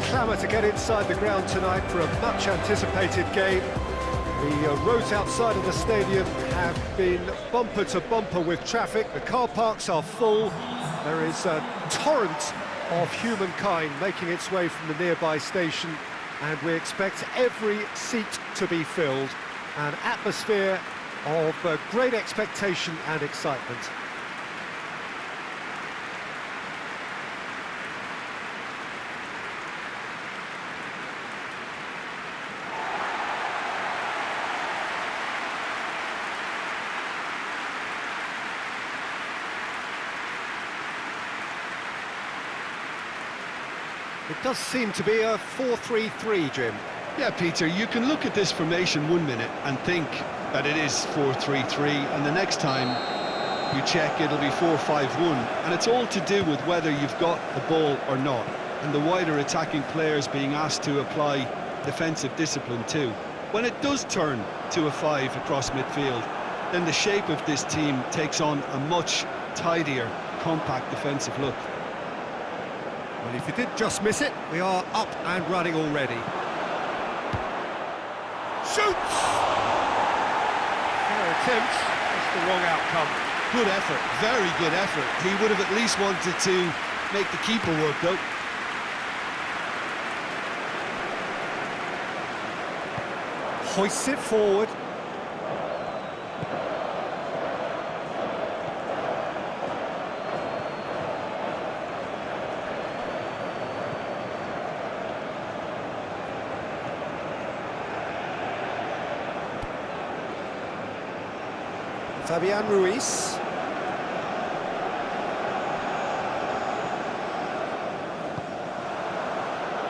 clamour to get inside the ground tonight for a much-anticipated game. The roads outside of the stadium have been bumper to bumper with traffic. The car parks are full. There is a torrent of humankind making its way from the nearby station, and we expect every seat to be filled. An atmosphere of great expectation and excitement. It does seem to be a 4-3-3, Jim. Yeah, Peter, you can look at this formation 1 minute and think that it is 4-3-3, and the next time you check it'll be 4-5-1, and it's all to do with whether you've got the ball or not, and the wider attacking players being asked to apply defensive discipline too. When it does turn to a 5 across midfield, then the shape of this team takes on a much tidier, compact defensive look. Well, if you did just miss it, we are up and running already. Shoots! Fair attempt, just the wrong outcome. Good effort, very good effort. He would have at least wanted to make the keeper work, though. Hoists it forward. Fabian Ruiz.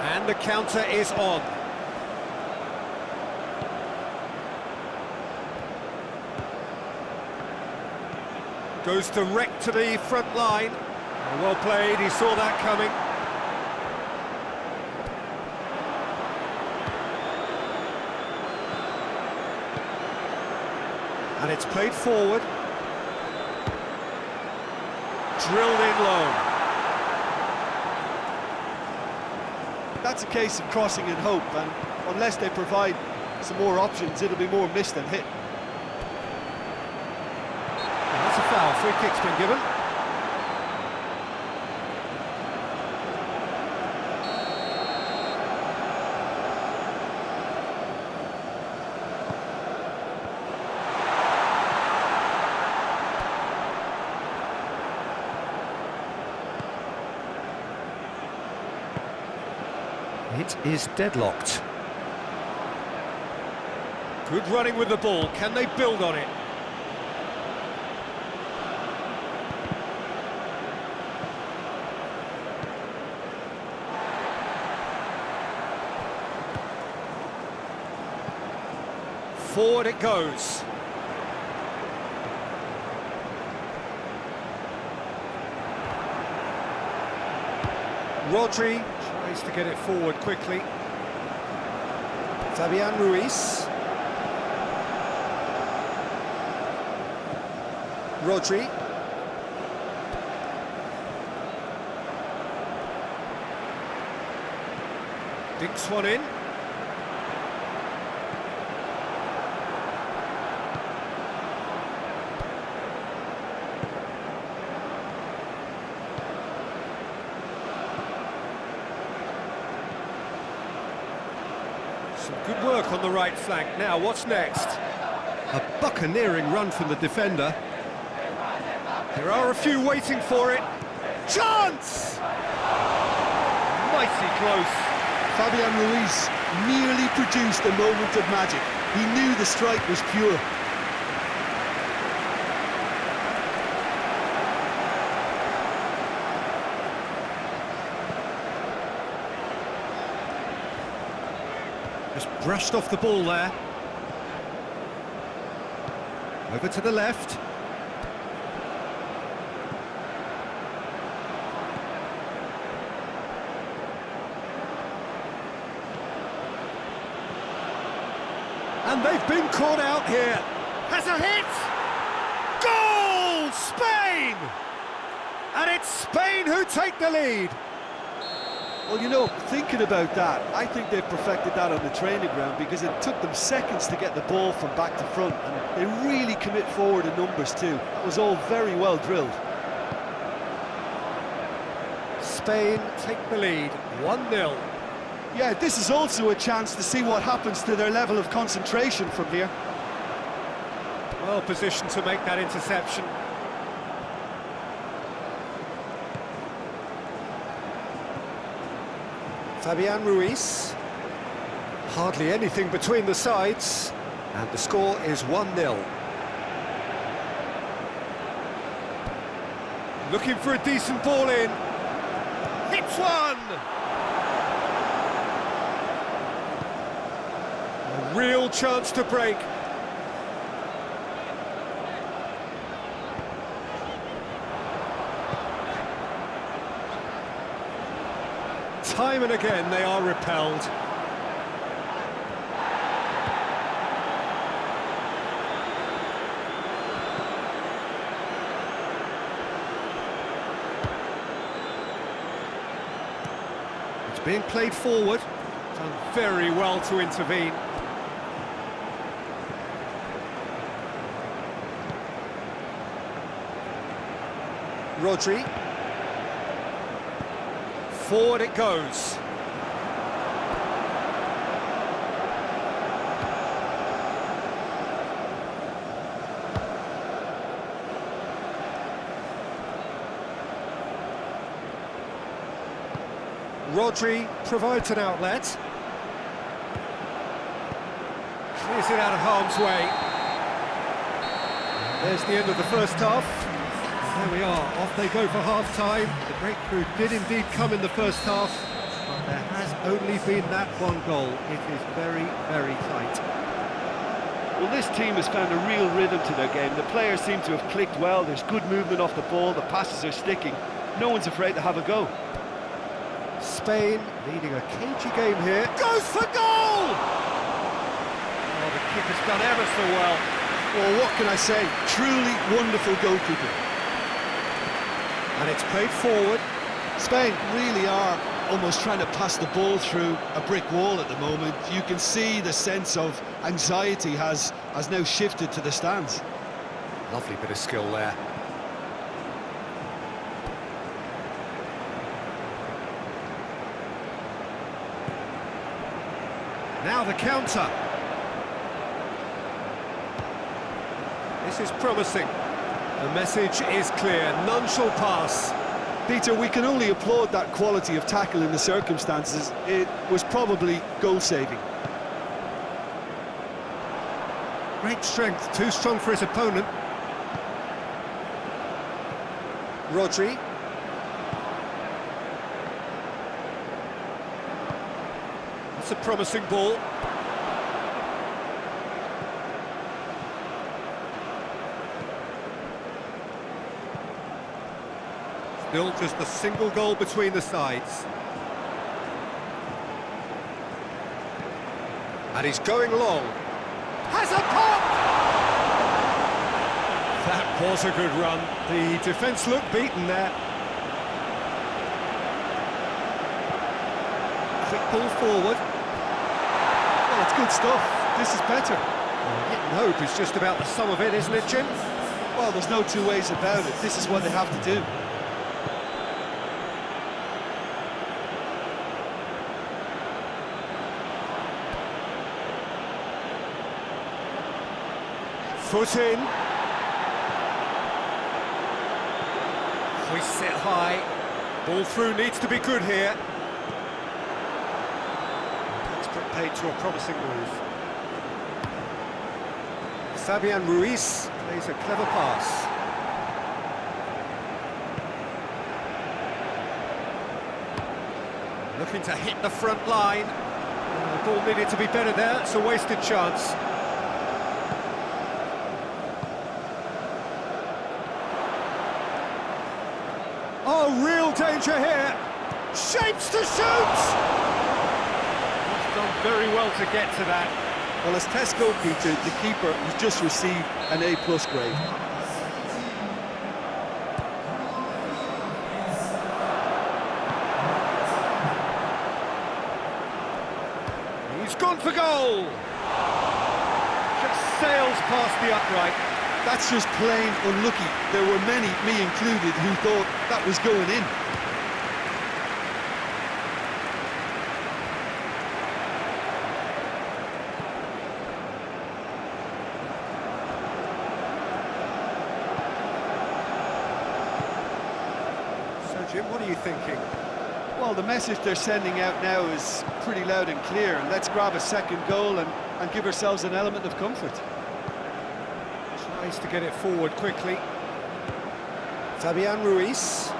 And the counter is on. Goes direct to the front line. Well played, he saw that coming. And it's played forward. Drilled in low. That's a case of crossing in hope, and unless they provide some more options, it'll be more missed than hit. And that's a foul. Free kick's been given. It is deadlocked. Good running with the ball. Can they build on it? Forward it goes. Rodri tries to get it forward quickly. Fabian Ruiz. Rodri. Dinks one in. Some good work on the right flank. Now, what's next? A buccaneering run from the defender. There are a few waiting for it. Chance! Mighty close. Fabian Ruiz nearly produced a moment of magic. He knew the strike was pure. Just brushed off the ball there. Over to the left. And they've been caught out here. Has a hit! Goal! Spain! And it's Spain who take the lead. Well, you know, thinking about that, I think they've perfected that on the training ground because it took them seconds to get the ball from back to front, and they really commit forward in numbers too. That was all very well drilled. Spain take the lead, 1-0. Yeah, this is also a chance to see what happens to their level of concentration from here. Well positioned to make that interception. Fabian Ruiz. Hardly anything between the sides, and the score is 1-0. Looking for a decent ball in. Hits one! A real chance to break. Time and again they are repelled. It's being played forward. Done very well to intervene. Rodri. Forward it goes. Rodri provides an outlet. Clears it out of harm's way. There's the end of the first half. There we are, off they go for half-time. The breakthrough did indeed come in the first half, but there has only been that one goal. It is very, very tight. Well, this team has found a real rhythm to their game. The players seem to have clicked well. There's good movement off the ball. The passes are sticking. No one's afraid to have a go. Spain leading a cagey game here. Goes for goal! Oh, the keeper's done ever so well. Well, what can I say? Truly wonderful goalkeeping. And it's played forward. Spain really are almost trying to pass the ball through a brick wall at the moment. You can see the sense of anxiety has now shifted to the stands. Lovely bit of skill there. Now the counter. This is promising. The message is clear, none shall pass. Peter, we can only applaud that quality of tackle in the circumstances. It was probably goal-saving. Great strength, too strong for his opponent. Rodri. That's a promising ball. Still just a single goal between the sides. And he's going long. Has a pop! That was a good run. The defence looked beaten there. Quick ball forward. Well, it's good stuff. This is better. Well, hit and hope is just about the sum of it, isn't it, Jim? Well, there's no two ways about it. This is what they have to do. Foot in. Hoists it high. Ball through needs to be good here. Let's put paid to a promising move. Fabian Ruiz plays a clever pass. Looking to hit the front line. The ball needed to be better there. It's a wasted chance. Oh, real danger here. Shapes to shoot! He's done very well to get to that. Well, as test goalkeeper, the keeper has just received an A+ grade. It's gone for goal! Just sails past the upright. That's just plain unlucky. There were many, me included, who thought that was going in. So, Jim, what are you thinking? Well, the message they're sending out now is pretty loud and clear. Let's grab a second goal and give ourselves an element of comfort. Tries to get it forward quickly. Fabian Ruiz.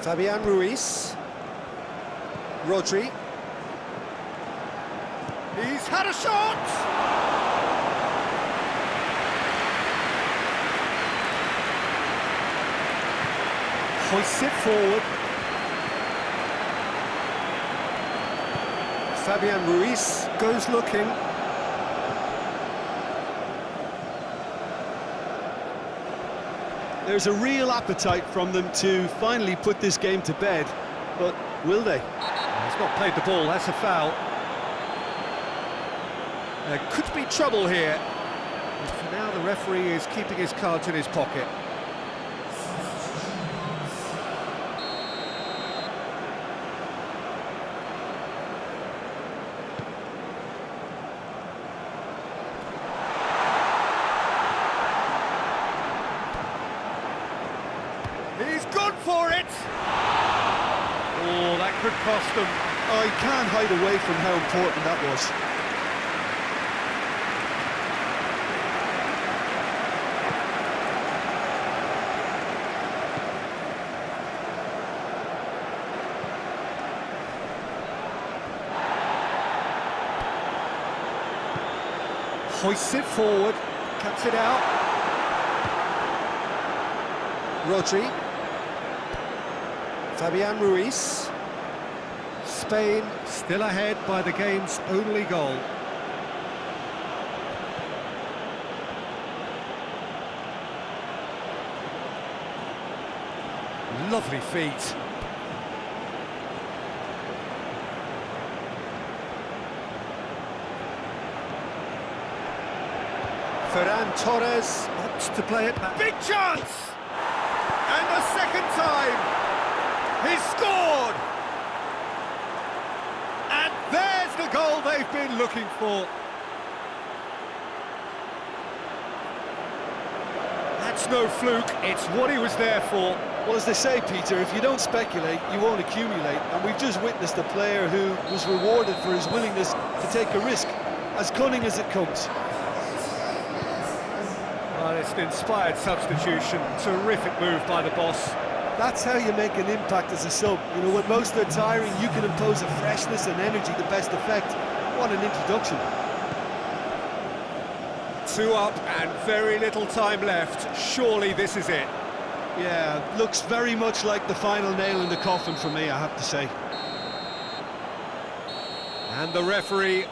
Fabian Ruiz. Rodri. He's had a shot! Hoists it forward. Fabian Ruiz goes looking. There's a real appetite from them to finally put this game to bed, but will they? He's not played the ball, that's a foul. There could be trouble here. But for now, the referee is keeping his cards in his pocket. He's gone for it! Oh, that could cost them. I can't hide away from how important that was. Hoists it forward, cuts it out. Rodri. Fabian Ruiz. Spain still ahead by the game's only goal. Lovely feet. Ferran Torres opts to play it back. Big chance! And the second time, he's scored! And there's the goal they've been looking for. That's no fluke, it's what he was there for. Well, as they say, Peter, if you don't speculate, you won't accumulate. And we've just witnessed a player who was rewarded for his willingness to take a risk, as cunning as it comes. Well, it's an inspired substitution. Terrific move by the boss. That's how you make an impact as a sub. You know, when most are tiring, you can impose a freshness and energy to best effect. What an introduction. 2 up and very little time left. Surely this is it. Yeah, looks very much like the final nail in the coffin for me, I have to say. And the referee